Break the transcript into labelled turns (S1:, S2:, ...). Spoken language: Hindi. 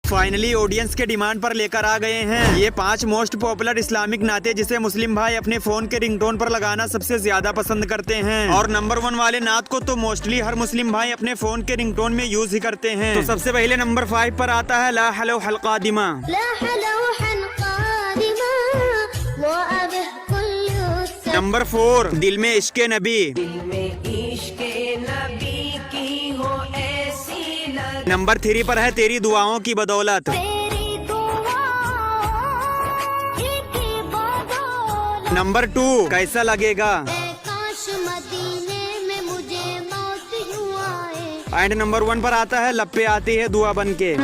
S1: फाइनली ऑडियंस के डिमांड पर लेकर आ गए हैं ये 5 मोस्ट पॉपुलर इस्लामिक नाते जिसे मुस्लिम भाई अपने फोन के रिंगटोन पर लगाना सबसे ज्यादा पसंद करते हैं। और नंबर 1 वाले नात को तो मोस्टली हर मुस्लिम भाई अपने फोन के रिंगटोन में यूज ही करते हैं। तो सबसे पहले नंबर 5 पर आता है ला हलो हलकादिमा। नंबर 4 दिल में इश्के नबी। नंबर 3 पर है तेरी दुआओं की बदौलत। नंबर 2 कैसा लगेगा। एंड नंबर 1 पर आता है लपे आती है दुआ बन के।